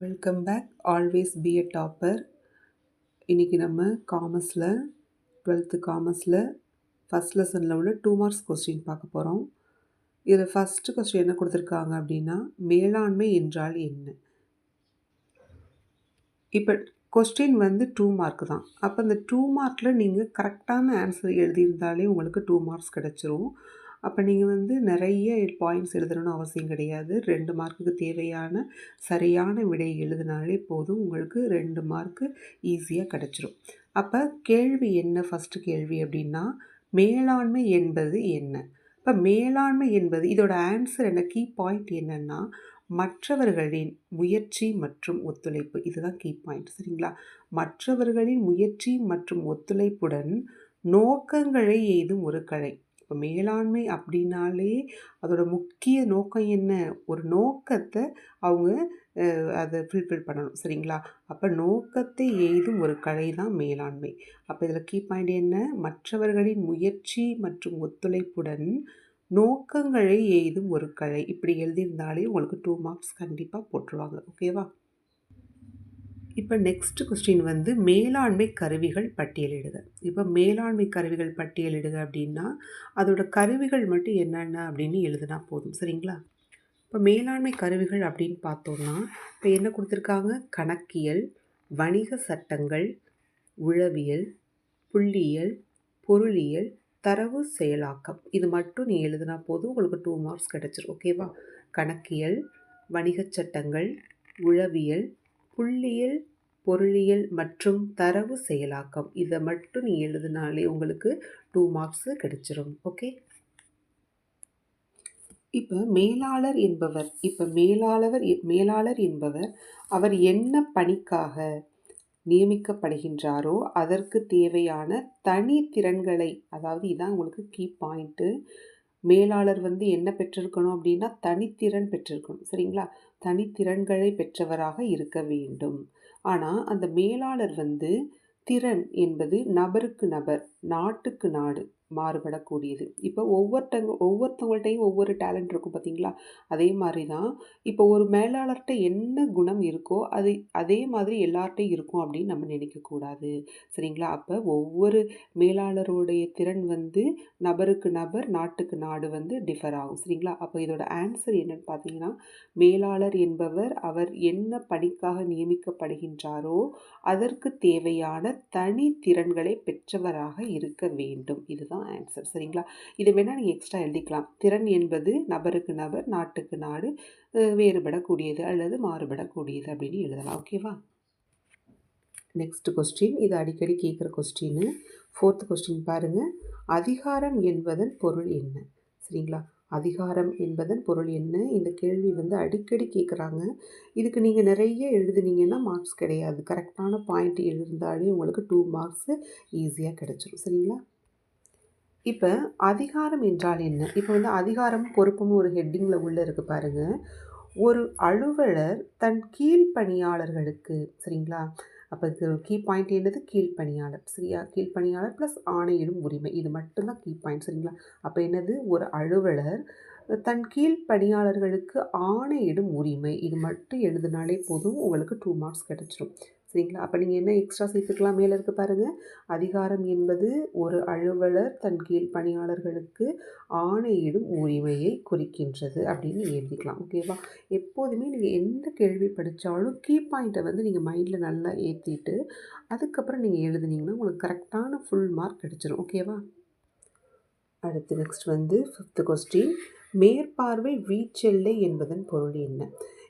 Welcome back. Always be a topper. இன்றைக்கி நம்ம காமர்ஸில் 12th காமர்ஸில் first லெசனில் உள்ள 2 மார்க்ஸ் கொஸ்டின் பார்க்க போகிறோம். இதில் ஃபஸ்ட்டு கொஸ்டின் என்ன கொடுத்துருக்காங்க அப்படின்னா, மேலாண்மை என்றால் என்ன? இப்போ கொஸ்டின் வந்து 2 மார்க் தான். அப்போ இந்த 2 மார்க்கில் நீங்கள் கரெக்டான ஆன்சர் எழுதியிருந்தாலே உங்களுக்கு 2 மார்க்ஸ் கிடச்சிரும். அப்போ நீங்கள் வந்து நிறைய பாயிண்ட்ஸ் எழுதணும்னு அவசியம் கிடையாது. 2 மார்க்குக்கு தேவையான சரியான விடை எழுதினாலே போதும், உங்களுக்கு 2 மார்க்கு ஈஸியாக கிடச்சிரும். அப்போ கேள்வி என்ன? ஃபஸ்ட்டு கேள்வி அப்படின்னா, மேலாண்மை என்பது என்ன? இப்போ மேலாண்மை என்பது இதோட ஆன்சர் என்ன? கீ பாயிண்ட் என்னென்னா, மற்றவர்களின் முயற்சி மற்றும் ஒத்துழைப்பு. இதுதான் கீ பாயிண்ட், சரிங்களா? மற்றவர்களின் முயற்சி மற்றும் ஒத்துழைப்புடன் நோக்கங்களை எய்தும் ஒரு கலை. இப்போ மேலாண்மை அப்படின்னாலே அதோட முக்கிய நோக்கம் என்ன? ஒரு நோக்கத்தை அவங்க அதை ஃபில்ஃபில் பண்ணணும், சரிங்களா? அப்போ நோக்கத்தை எய்தும் ஒரு கலை தான் மேலாண்மை. அப்போ இதில் கீ பாயிண்ட் என்ன? மற்றவர்களின் முயற்சி மற்றும் ஒத்துழைப்புடன் நோக்கங்களை எய்தும் ஒரு கலை. இப்படி எழுதியிருந்தாலே உங்களுக்கு 2 மார்க்ஸ் கண்டிப்பாக போட்டுருவாங்க. ஓகேவா? இப்போ நெக்ஸ்ட் கொஸ்டின் வந்து மேலாண்மை கருவிகள் பட்டியலிடுக. இப்போ மேலாண்மை கருவிகள் பட்டியலிடுக அப்படின்னா அதோட கருவிகள் மட்டும் என்னென்ன அப்படின்னு எழுதுனா போதும், சரிங்களா? இப்போ மேலாண்மை கருவிகள் அப்படின்னு பார்த்தோம்னா இப்போ என்ன கொடுத்துருக்காங்க? கணக்கியல், வணிக சட்டங்கள், உளவியல், புள்ளியியல், பொருளியல், தரவு செயலாக்கம். இது மட்டும் நீ எழுதுனா போதும், உங்களுக்கு 2 மார்க்ஸ் கிடச்சிரும். ஓகேவா? கணக்கியல், வணிக சட்டங்கள், உளவியல், புள்ளியியல், பொருளியல் மற்றும் தரவு செயலாக்கம். இதை மட்டும் நீ எழுதினாலே உங்களுக்கு 2 மார்க்ஸ் கிடைச்சிரும். ஓகே. இப்போ மேலாளர் என்பவர் அவர் என்ன பணிக்காக நியமிக்கப்படுகின்றாரோ அதற்கு தேவையான தனி திறன்களை, அதாவது இதான் உங்களுக்கு கீ பாயிண்ட்டு. மேலாளர் வந்து என்ன பெற்றிருக்கணும் அப்படின்னா தனித்திறன் பெற்றிருக்கணும், சரிங்களா? தனித்திறன்களை பெற்றவராக இருக்க வேண்டும். ஆனால் அந்த மேலாளர் வந்து திறன் என்பது நபருக்கு நபர், நாட்டுக்கு நாடு மாறுபடக்கூடியது. இப்போ ஒவ்வொருத்தவங்கள்ட்டையும் ஒவ்வொரு டேலண்ட் இருக்கும், பார்த்தீங்களா? அதே மாதிரி தான் இப்போ ஒரு மேலாளர்கிட்ட என்ன குணம் இருக்கோ அதே மாதிரி எல்லார்ட்டையும் இருக்கும் அப்படின்னு நம்ம நினைக்கக்கூடாது, சரிங்களா? அப்போ ஒவ்வொரு மேலாளருடைய திறன் வந்து நபருக்கு நபர், நாட்டுக்கு நாடு வந்து டிஃபர் ஆகும், சரிங்களா? அப்போ இதோட ஆன்சர் என்னன்னு பார்த்தீங்கன்னா, மேலாளர் என்பவர் அவர் என்ன பணிக்காக நியமிக்கப்படுகின்றாரோ அதற்கு தேவையான தனி திறன்களை பெற்றவராக இருக்க வேண்டும். இதுதான் ஆன்சர், சரிங்களா? இதை வேணால் நீங்கள் எக்ஸ்ட்ரா எழுதிக்கலாம். திறன் என்பது நபருக்கு நபர், நாட்டுக்கு நாடு வேறுபடக்கூடியது அல்லது மாறுபடக்கூடியது அப்படின்னு எழுதலாம். ஓகேவா? நெக்ஸ்ட் கொஸ்டின், இது அடிக்கடி கேட்குற கொஸ்டின். 4th கொஸ்டின் பாருங்கள். அதிகாரம் என்பதன் பொருள் என்ன? சரிங்களா? அதிகாரம் என்பதன் பொருள் என்ன? இந்த கேள்வி வந்து அடிக்கடி கேட்குறாங்க. இதுக்கு நீங்கள் நிறைய எழுதுனீங்கன்னா மார்க்ஸ் கிடையாது. கரெக்டான பாயிண்ட் எழுந்தாலே உங்களுக்கு 2 மார்க்ஸ் ஈஸியாக கிடைச்சிரும், சரிங்களா? இப்போ அதிகாரம் என்றால் என்ன? இப்போ வந்து அதிகாரம் பொறுப்பும் ஒரு ஹெட்டிங்கில் உள்ளே இருக்குது பாருங்கள். ஒரு அலுவலர் தன் கீழ்ப்பணியாளர்களுக்கு, சரிங்களா? அப்போ இது கீ பாயிண்ட் என்னது? கீழ்ப்பணியாளர், சரியா? கீழ்ப்பணியாளர் ப்ளஸ் ஆணையிடும் உரிமை, இது மட்டும்தான் கீ பாயிண்ட், சரிங்களா? அப்போ என்னது? ஒரு அலுவலர் தன் கீழ்ப்பணியாளர்களுக்கு ஆணையிடும் உரிமை, இது மட்டும் எழுதினாலே போதும், உங்களுக்கு 2 மார்க்ஸ் கிடச்சிரும், சரிங்களா? அப்போ நீங்கள் என்ன எக்ஸ்ட்ரா சேர்த்துக்கலாம்? மேலே இருக்குது பாருங்கள். அதிகாரம் என்பது ஒரு அலுவலர் தன் கீழ்ப்பணியாளர்களுக்கு ஆணையிடும் உரிமையை குறிக்கின்றது அப்படின்னு எழுதிக்கலாம். ஓகேவா? எப்போதுமே நீங்கள் எந்த கேள்வி படித்தாலும் கீ பாயிண்ட்டை வந்து நீங்கள் மைண்டில் நல்லா ஏற்றிட்டு அதுக்கப்புறம் நீங்கள் எழுதுனீங்கன்னா உங்களுக்கு கரெக்டான ஃபுல் மார்க் கிடச்சிரும். ஓகேவா? அடுத்து நெக்ஸ்ட் வந்து 5th கொஸ்டின். மேற்பார்வை வீச்செல்லை என்பதன் பொருள் என்ன?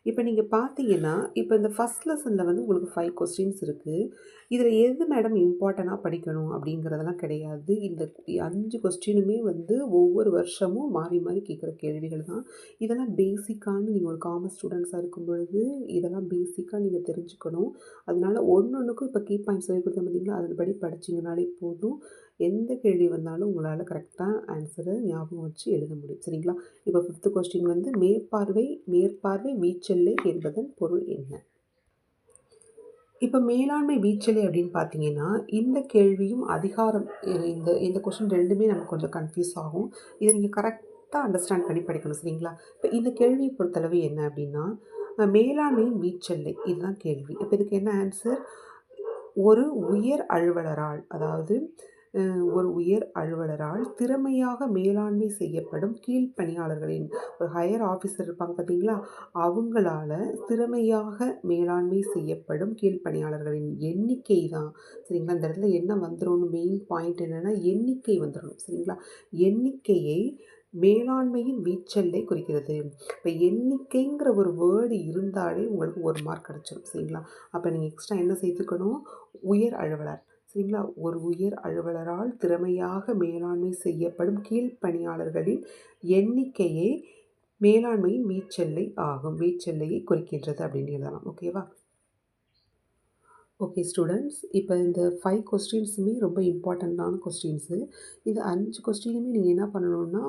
இப்போ நீங்கள் பார்த்தீங்கன்னா இப்போ இந்த ஃபஸ்ட் லெசனில் வந்து உங்களுக்கு 5 கொஸ்டின்ஸ் இருக்குது. இதில் எது மேடம் இம்பார்ட்டண்ட்டாக படிக்கணும் அப்படிங்கிறதெல்லாம் கிடையாது. இந்த 5 கொஸ்டினுமே வந்து ஒவ்வொரு வருஷமும் மாறி மாறி கேட்குற கேள்விகள் தான். இதெல்லாம் பேசிக்கான, நீங்கள் ஒரு காமர்ஸ் ஸ்டூடெண்ட்ஸாக இருக்கும் பொழுது இதெல்லாம் பேசிக்காக நீங்கள் தெரிஞ்சுக்கணும். அதனால ஒன்றுக்கும் இப்போ கீ பாயிண்ட் சொல்லி கொடுத்தா பார்த்தீங்களா, அதுபடி படிச்சிங்கனாலே போதும், எந்த கேள்வி வந்தாலும் உங்களால் கரெக்டாக ஆன்சரை ஞாபகம் வச்சு எழுத முடியும், சரிங்களா? இப்போ 5th கொஸ்டின் வந்து மேற்பார்வை வீச்செல்லை என்பதன் பொருள் என்ன? இப்போ மேலாண்மை வீச்செல்லை அப்படின்னு பார்த்தீங்கன்னா இந்த கேள்வியும் அதிகாரம், இந்த கொஸ்டின் ரெண்டுமே நமக்கு கொஞ்சம் கன்ஃபியூஸ் ஆகும். இதை நீங்கள் கரெக்டாக அண்டர்ஸ்டாண்ட் பண்ணி படிக்கணும், சரிங்களா? இப்போ இந்த கேள்வியை பொறுத்தளவு என்ன அப்படின்னா, மேலாண்மையின் வீச்செல்லை இதுதான் கேள்வி. இப்போ இதுக்கு என்ன ஆன்சர்? ஒரு உயர் அலுவலரால், அதாவது ஒரு உயர் அலுவலரால் திறமையாக மேலாண்மை செய்யப்படும் கீழ்ப்பணியாளர்களின், ஒரு ஹையர் ஆஃபீஸர் இருப்பாங்க பார்த்தீங்களா? அவங்களால திறமையாக மேலாண்மை செய்யப்படும் கீழ்ப்பணியாளர்களின் எண்ணிக்கை தான். சரிங்களா? இந்த இடத்துல என்ன வந்துரும்னு மெயின் பாயிண்ட் என்னன்னா, எண்ணிக்கை வந்துரணும். சரிங்களா? எண்ணிக்கையை மேலாண்மையின் வீச்செல்லை குறிக்கிறது. இப்போ எண்ணிக்கைங்கிற ஒரு வேர்டு இருந்தாலே உங்களுக்கு 1 மார்க் கிடச்சிரும். சரிங்களா? அப்போ நீங்கள் எக்ஸ்ட்ரா என்ன சேர்த்துக்கணும்? உயர் அலுவலர். சரிங்களா? ஒரு உயர் அலுவலரால் திறமையாக மேலாண்மை செய்யப்படும் கீழ்ப்பணியாளர்களின் எண்ணிக்கையே மேலாண்மையின் வீச்செல்லை ஆகும். வீச்செல்லையை குறிக்கின்றது அப்படின்னு எழுதலாம். ஓகேவா? ஓகே ஸ்டூடெண்ட்ஸ், இப்போ இந்த 5 கொஸ்டின்ஸுமே ரொம்ப இம்பார்ட்டண்ட்டான கொஸ்டின்ஸு. இந்த 5 கொஸ்டினுமே நீங்கள் என்ன பண்ணணும்னா,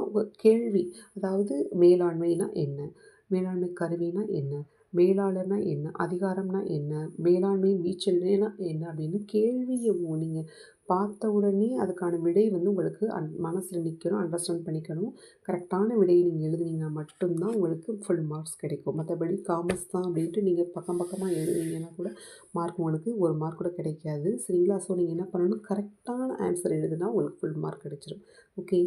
கேள்வி, அதாவது மேலாண்மைனா என்ன? மேலாண்மை கருவினா என்ன? மேலாளர்னா என்ன? அதிகாரம்னா என்ன? மேலாண்மையின் வீச்செல்லைனா என்ன? அப்படின்னு கேள்வியை நீங்கள் பார்த்த உடனே அதுக்கான விடை வந்து உங்களுக்கு மனசில் நிற்கணும், அண்டர்ஸ்டாண்ட் பண்ணிக்கணும். கரெக்டான விடையை நீங்கள் எழுதுனீங்கன்னா மட்டும்தான் உங்களுக்கு ஃபுல் மார்க்ஸ் கிடைக்கும். மற்றபடி காமர்ஸ் தான் அப்படின்ட்டு நீங்கள் பக்கம் பக்கமாக எழுதுனீங்கன்னா கூட மார்க் உங்களுக்கு 1 மார்க் கூட கிடைக்காது. சரிங்களா? ஸோ நீங்கள் என்ன பண்ணணும்? கரெக்டான ஆன்சர் எழுதுனா உங்களுக்கு ஃபுல் மார்க் கிடைச்சிரும். Okay.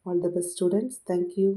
All the best students. Thank you.